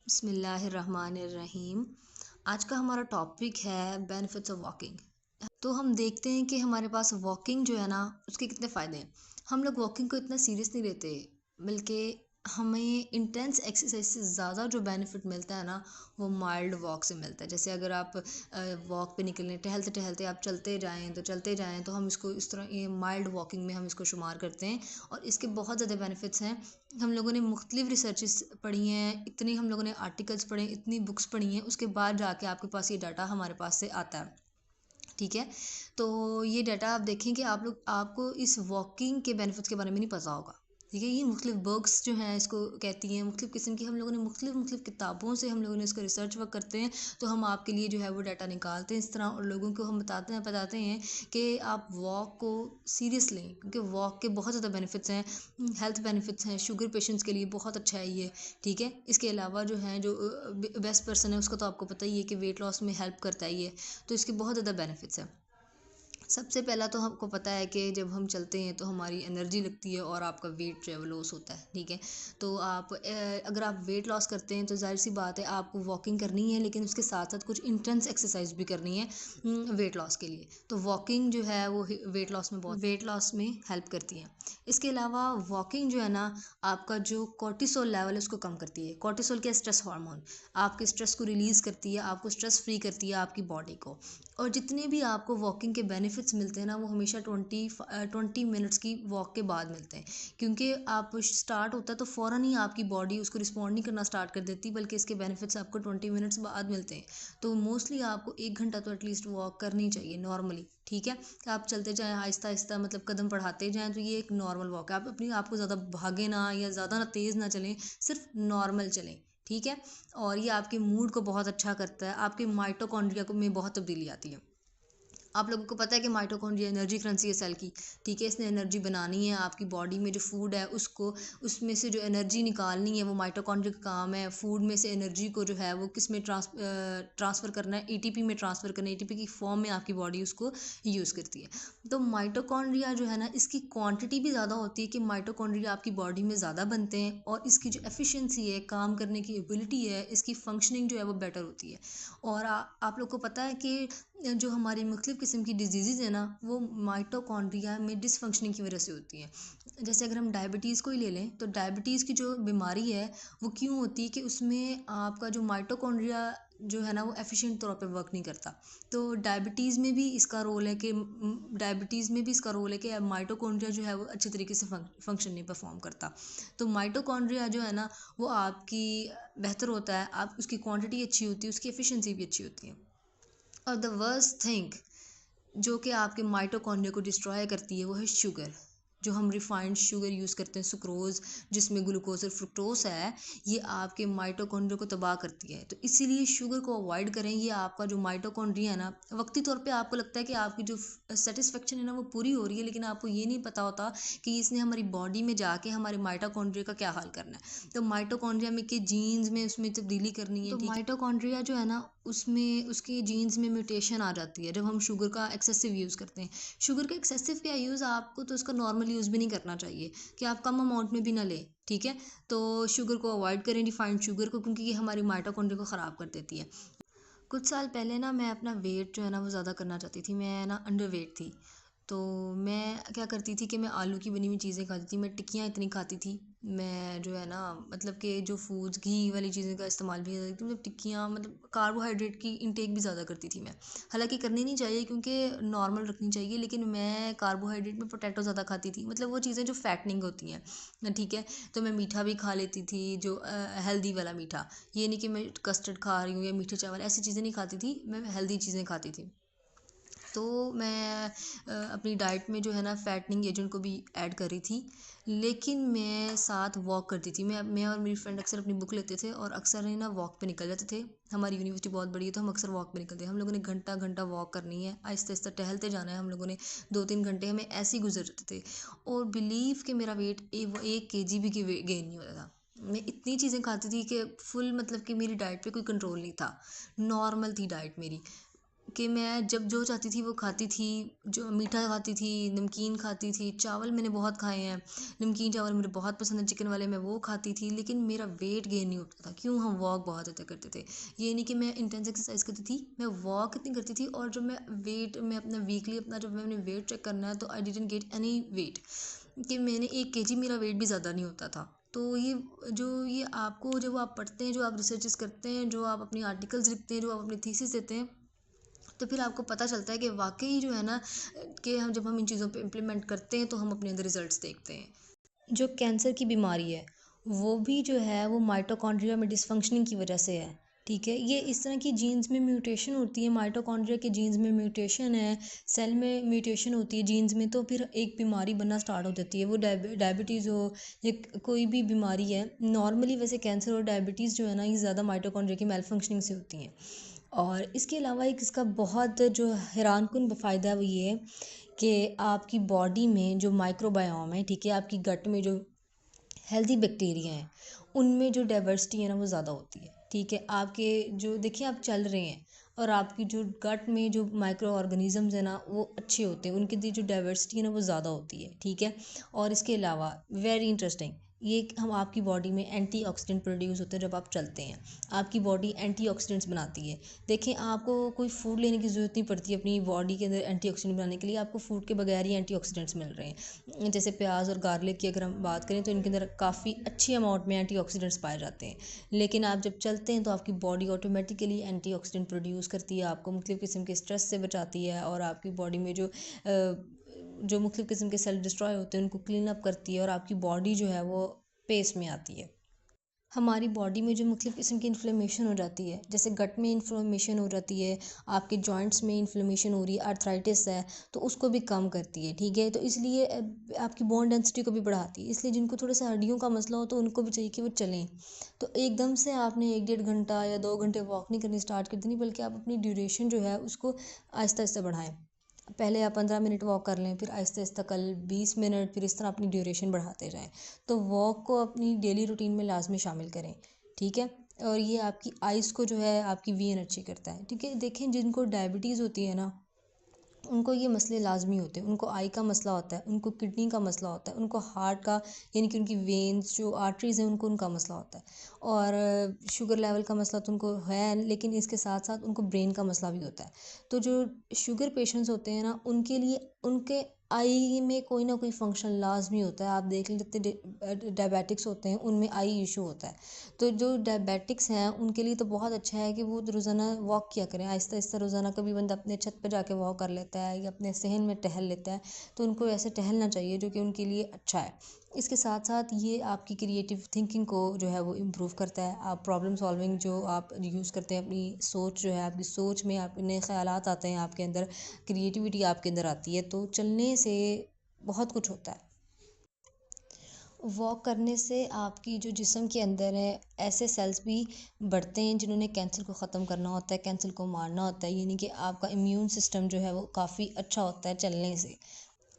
बिस्मिल्लाहिर्रहमानिर्रहीम। आज का हमारा टॉपिक है बेनिफिट्स ऑफ वॉकिंग। तो हम देखते हैं कि हमारे पास वॉकिंग जो है ना उसके कितने फ़ायदे हैं। हम लोग वॉकिंग को इतना सीरियस नहीं लेते, बल्कि हमें इंटेंस एक्सरसाइज से ज़्यादा जो बेनिफिट मिलता है ना वो माइल्ड वॉक से मिलता है। जैसे अगर आप वॉक पे निकलें, टहलते टहलते आप चलते जाएं तो हम इसको इस तरह ये माइल्ड वॉकिंग में हम इसको शुमार करते हैं। और इसके बहुत ज़्यादा बेनिफिट्स हैं। हम लोगों ने मुख्तलिफ रिसर्चेस पढ़ी हैं, इतनी हम लोगों ने आर्टिकल्स पढ़े, इतनी बुक्स पढ़ी हैं, उसके बाद जाके आपके पास ये डाटा हमारे पास से आता है। ठीक है। तो ये डाटा आप देखें कि आपको इस वॉकिंग के बेनिफिट्स के बारे में नहीं पता होगा। ठीक है। ये मुख्तलिफ बुक्स जो हैं इसको कहती हैं, मुख्तलिफ किस्म की हम लोगों ने मुख्तलिफ किताबों से हम लोगों ने इसका रिसर्च वर्क करते हैं। तो हम आपके लिए जो है वो डाटा निकालते हैं इस तरह, और लोगों को हम बताते हैं कि आप वॉक को सीरियस लें, क्योंकि वॉक के बहुत ज़्यादा बेनिफिट्स हैं। हेल्थ बेनिफिट्स हैं, शुगर पेशेंट्स के लिए बहुत अच्छा है ये। ठीक है। इसके अलावा जो है जो बेस्ट पर्सन है उसका तो आपको पता ही है कि वेट लॉस में हेल्प करता है ये। तो इसके बहुत ज़्यादा बेनिफिट्स हैं। सबसे पहला तो हमको पता है कि जब हम चलते हैं तो हमारी एनर्जी लगती है और आपका वेट जो है वो लॉस होता है। ठीक है। तो अगर आप वेट लॉस करते हैं तो ज़ाहिर सी बात है आपको वॉकिंग करनी है, लेकिन उसके साथ साथ कुछ इंटेंस एक्सरसाइज भी करनी है वेट लॉस के लिए। तो वॉकिंग जो है वो वेट लॉस में हेल्प करती है। इसके अलावा वॉकिंग जो है ना आपका जो कॉर्टिसोल लेवल है उसको कम करती है। कॉर्टिसोल क्या, स्ट्रेस हार्मोन, आपके स्ट्रेस को रिलीज़ करती है, आपको स्ट्रेस फ्री करती है आपकी बॉडी को। और जितने भी आपको वॉकिंग के बेनिफिट्स मिलते हैं ना वो हमेशा 20 मिनट्स की वॉक के बाद मिलते हैं, क्योंकि आप स्टार्ट होता है तो फ़ौरन ही आपकी बॉडी उसको रिस्पॉन्ड नहीं करना स्टार्ट कर देती, बल्कि इसके बेनिफिट्स आपको 20 मिनट्स बाद मिलते हैं। तो मोस्टली आपको 1 घंटा तो एटलीस्ट वॉक करनी चाहिए नॉर्मली। ठीक है। कि आप चलते जाएँ आहिस्ता आहिस्ता, मतलब कदम बढ़ाते जाएँ, तो ये एक नॉर्मल वॉक है। आप अपनी आप को ज़्यादा भागे ना या ज़्यादा ना तेज़ ना चलें, सिर्फ नॉर्मल चलें। ठीक है। और ये आपके मूड को बहुत अच्छा करता है, आपके माइटोकॉन्ड्रिया को में बहुत तब्दीली आती है। आप लोगों को पता है कि माइटोकॉन्ड्रिया एनर्जी करेंसी है सेल की। ठीक है। इसने एनर्जी बनानी है, आपकी बॉडी में जो फूड है उसको, उसमें से जो एनर्जी निकालनी है वो माइटोकॉन्ड्रिया का काम है। फूड में से एनर्जी को जो है वो किस में ट्रांसफ़र करना है, एटीपी में ट्रांसफ़र करना है, एटीपी की फॉर्म में आपकी बॉडी उसको यूज़ करती है। तो माइटोकॉन्ड्रिया जो है ना इसकी क्वांटिटी भी ज़्यादा होती है कि माइटोकॉन्ड्रिया आपकी बॉडी में ज़्यादा बनते हैं, और इसकी जो एफिशिएंसी है, काम करने की एबिलिटी है, इसकी फंक्शनिंग जो है वो बेटर होती है। और आप लोग को पता है कि जो हमारी मुख्तलिफ़ किस्म की डिजीज़ है ना वो माइटोकॉन्ड्रिया में डिसफंक्शनिंग की वजह से होती हैं। जैसे अगर हम डायबिटीज़ को ही ले लें तो डायबिटीज़ की जो बीमारी है वो क्यों होती है कि उसमें आपका जो माइटोकॉन्ड्रिया जो है ना वो एफिशिएंट तौर पे वर्क नहीं करता। तो डायबिटीज़ में भी इसका रोल है कि माइटोकॉन्ड्रिया जो है वो अच्छे तरीके से फंक्शन नहीं परफॉर्म करता। तो माइटोकॉन्ड्रिया जो है ना वो आपकी बेहतर होता है, आप उसकी क्वांटिटी अच्छी होती है, उसकी एफिशिएंसी भी अच्छी होती है। और द वर्स्ट थिंग जो कि आपके माइटोकॉन्ड्रिया को डिस्ट्रॉय करती है वो है शुगर। जो हम रिफाइंड शुगर यूज़ करते हैं, सुक्रोज़, जिसमें ग्लूकोज और फ्रुक्टोस है, ये आपके माइटोकॉन्ड्रिया को तबाह करती है। तो इसीलिए शुगर को अवॉइड करें। ये आपका जो माइटोकॉन्ड्रिया है ना, वक्ती तौर पे आपको लगता है कि आपकी जो सेटिस्फेक्शन है ना वो पूरी हो रही है, लेकिन आपको ये नहीं पता होता कि इसने हमारी बॉडी में जाके हमारे माइटोकॉन्ड्रिया का क्या हाल करना है। तो माइटोकॉन्ड्रिया में के जीन्स में उसमें तब्दीली करनी है। तो माइटोकॉन्ड्रिया जो है ना उसमें उसके जीन्स में म्यूटेशन आ जाती है जब हम शुगर का एक्सेसिव यूज़ करते हैं। शुगर का एक्सेसिव क्या यूज़, आपको तो उसका नॉर्मल यूज़ भी नहीं करना चाहिए, कि आप कम अमाउंट में भी ना लें। ठीक है। तो शुगर को अवॉइड करें, रिफाइंड शुगर को, क्योंकि ये हमारी माइटोकॉन्ड्रिया को ख़राब कर देती है। कुछ साल पहले ना मैं अपना वेट जो है ना वो ज़्यादा करना चाहती थी। मैं ना अंडर वेट थी। तो मैं क्या करती थी कि मैं आलू की बनी हुई चीज़ें खाती थी, मैं टिक्कियाँ इतनी खाती थी। मैं जो है ना मतलब कि जो फूड्स घी वाली चीज़ें का इस्तेमाल भी करती थी, मतलब टिक्कियाँ, मतलब कार्बोहाइड्रेट की इंटेक भी ज़्यादा करती थी मैं। हालांकि करनी नहीं चाहिए क्योंकि नॉर्मल रखनी चाहिए, लेकिन मैं कार्बोहाइड्रेट में पोटैटो ज़्यादा खाती थी, मतलब वो चीज़ें जो फैटनिंग होती हैं। ठीक है। तो मैं मीठा भी खा लेती थी, जो हेल्दी वाला मीठा। ये नहीं कि मैं कस्टर्ड खा रही हूँ या मीठे चावल, ऐसी चीज़ें नहीं खाती थी, मैं हेल्दी चीज़ें खाती थी। तो मैं अपनी डाइट में जो है ना फैटनिंग एजेंट को भी ऐड कर रही थी, लेकिन मैं साथ वॉक करती थी। मैं और मेरी फ्रेंड अक्सर अपनी बुक लेते थे और अक्सर ही ना वॉक पे निकल जाते थे। हमारी यूनिवर्सिटी बहुत बड़ी है तो हम अक्सर वॉक पे निकलते हैं। हम लोगों ने घंटा घंटा वॉक करनी है, आहिस्ता आहिस्ता टहलते जाना है हम लोगों ने। 2-3 घंटे हमें ऐसे ही गुजर जाते थे। और बिलीव कि मेरा वेट 1 kg भी गेन नहीं होता था। मैं इतनी चीज़ें खाती थी कि फुल, मतलब कि मेरी डाइट पे कोई कंट्रोल नहीं था, नॉर्मल थी डाइट मेरी। कि मैं जब जो चाहती थी वो खाती थी, जो मीठा खाती थी, नमकीन खाती थी, चावल मैंने बहुत खाए हैं, नमकीन चावल मुझे बहुत पसंद है चिकन वाले, मैं वो खाती थी, लेकिन मेरा वेट गेन नहीं होता था। क्यों? हम वॉक बहुत ज़्यादा करते थे। ये नहीं कि मैं इंटेंस एक्सरसाइज करती थी, मैं वॉक इतनी करती थी, और जब मैं अपना वीकली अपना जब मैंने वेट चेक करना है तो I didn't get any wait, कि मैंने 1 kg मेरा वेट भी ज़्यादा नहीं होता था। तो ये आपको जब आप पढ़ते हैं, जो आप रिसर्चेस करते हैं, जो आप अपनी आर्टिकल्स लिखते हैं, जो आप अपनी थीसिस देते हैं, तो फिर आपको पता चलता है कि वाक़ई जो है ना, कि हम जब हम इन चीज़ों पे इम्प्लीमेंट करते हैं तो हम अपने अंदर रिज़ल्ट्स देखते हैं। जो कैंसर की बीमारी है, वो भी जो है वो माइटोकॉन्ड्रिया में डिसफंक्शनिंग की वजह से है, ठीक है? ये इस तरह की जीन्स में म्यूटेशन होती है, माइटोकॉन्ड्रिया के जीन्स में म्यूटेशन है, सेल में म्यूटेशन होती है जीन्स में, तो फिर एक बीमारी बनना स्टार्ट हो जाती है। वो डायबिटीज़ हो या कोई भी बीमारी है, नॉर्मली वैसे कैंसर और डायबिटीज़ जो है ना, ये ज़्यादा माइटोकॉन्ड्रिया की मेलफंक्शनिंग से होती हैं। और इसके अलावा एक इसका बहुत जो हैरानकुन फ़ायदा है वो ये है कि आपकी बॉडी में जो माइक्रोबायोम है, ठीक है, आपकी गट में जो हेल्दी बैक्टीरिया हैं, उनमें जो डाइवर्सिटी है ना वो ज़्यादा होती है, ठीक है? आपके जो देखिए आप चल रहे हैं और आपकी जो गट में जो माइक्रो ऑर्गेनिज़म्स हैं ना वो अच्छे होते हैं, उनकी जो डाइवर्सिटी है ना वो ज़्यादा होती है, ठीक है? और इसके अलावा वेरी इंटरेस्टिंग, ये हम आपकी बॉडी में एंटीऑक्सीडेंट प्रोड्यूस होते हैं जब आप चलते हैं, आपकी बॉडी एंटीऑक्सीडेंट्स बनाती है। देखें, आपको कोई फूड लेने की ज़रूरत नहीं पड़ती अपनी बॉडी के अंदर एंटीऑक्सीडेंट बनाने के लिए, आपको फूड के बगैर ही एंटीऑक्सीडेंट्स मिल रहे हैं। जैसे प्याज और गार्लिक की अगर हम बात करें तो इनके अंदर काफ़ी अच्छी अमाउंट में एंटीऑक्सीडेंट्स पाए जाते हैं। लेकिन आप जब चलते हैं तो आपकी बॉडी ऑटोमेटिकली एंटीऑक्सीडेंट प्रोड्यूस करती है, आपको मुख्तलिफ़ किस्म के स्ट्रेस से बचाती है, और आपकी बॉडी में जो मुख्तलिफ़ किस्म के सेल डिस्ट्रॉय होते हैं उनको क्लीन अप करती है, और आपकी बॉडी जो है वो पेस में आती है। हमारी बॉडी में जो मुख्तलिफ़ किस्म की इन्फ्लेमेशन हो जाती है, जैसे गट में इन्फ्लेमेशन हो जाती है, आपके जॉइंट्स में इन्फ्लेमेशन हो रही है, आर्थराइटिस है, तो उसको भी कम करती है, ठीक है? तो इसलिए आपकी बोन डेंसिटी को भी बढ़ाती है, इसलिए जिनको थोड़ा सा हड्डियों का मसला हो तो उनको भी चाहिए कि वो चलें। तो एकदम से आपने 1 डेढ़ घंटा या 2 घंटे वॉक नहीं करनी स्टार्ट कर देनी, बल्कि आप अपनी ड्यूरेशन जो है उसको आहिस्ता आहिस्ता बढ़ाएं। पहले आप 15 मिनट वॉक कर लें, फिर आहिस्ता आहिस्ता कल 20 मिनट, फिर इस तरह अपनी ड्यूरेशन बढ़ाते जाएं। तो वॉक को अपनी डेली रूटीन में लाजमी शामिल करें, ठीक है? और ये आपकी आइज़ को जो है आपकी वी एनर्जी करता है, ठीक है? देखें, जिनको डायबिटीज़ होती है ना, उनको ये मसले लाजमी होते हैं, उनको आई का मसला होता है, उनको किडनी का मसला होता है, उनको हार्ट का, यानी कि उनकी वेन्स जो आर्टरीज़ हैं उनको उनका मसला होता है, और शुगर लेवल का मसला तो उनको है, लेकिन इसके साथ साथ उनको ब्रेन का मसला भी होता है। तो जो शुगर पेशेंट्स होते हैं ना, उनके लिए उनके आई में कोई ना कोई फंक्शन लाजमी होता है। आप देख लें, जितने डायबिटिक्स होते हैं उनमें आई इशू होता है। तो जो डायबिटिक्स हैं उनके लिए तो बहुत अच्छा है कि वो रोज़ाना वॉक किया करें, आहिस्ता आहिस्ता रोज़ाना। कभी बंदा अपने छत पर जाके वॉक कर लेता है या अपने सहन में टहल लेता है, तो उनको ऐसे टहलना चाहिए जो कि उनके लिए अच्छा है। इसके साथ साथ ये आपकी क्रिएटिव थिंकिंग को जो है वो इम्प्रूव करता है। आप प्रॉब्लम सॉल्विंग जो आप यूज़ करते हैं, अपनी सोच जो है, आपकी सोच में आप नए ख़यालात आते हैं आपके अंदर, क्रिएटिविटी आपके अंदर आती है, तो चलने से बहुत कुछ होता है। वॉक करने से आपकी जो जिस्म के अंदर है, ऐसे सेल्स भी बढ़ते हैं जिन्होंने कैंसर को ख़त्म करना होता है, कैंसर को मारना होता है, यानी कि आपका इम्यून सिस्टम जो है वो काफ़ी अच्छा होता है चलने से।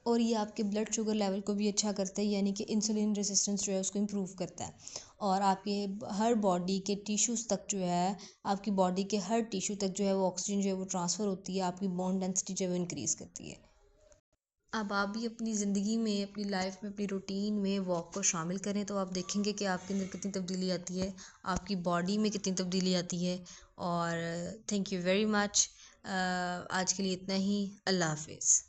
और ये आपके ब्लड शुगर लेवल को भी अच्छा करता है, यानी कि इंसुलिन रेजिस्टेंस जो है उसको इम्प्रूव करता है। और आपके हर बॉडी के टिश्यूज़ तक जो है, आपकी बॉडी के हर टिश्यू तक जो है वो ऑक्सीजन जो है वो ट्रांसफ़र होती है, आपकी बोन डेंसिटी जो है वो इंक्रीज़ करती है। अब आप भी अपनी ज़िंदगी में, अपनी लाइफ में, अपनी रूटीन में वॉक को शामिल करें, तो आप देखेंगे कि आपके अंदर कितनी तब्दीली आती है, आपकी बॉडी में कितनी तब्दीली आती है। और थैंक यू वेरी मच। आज के लिए इतना ही। अल्लाह हाफिज़।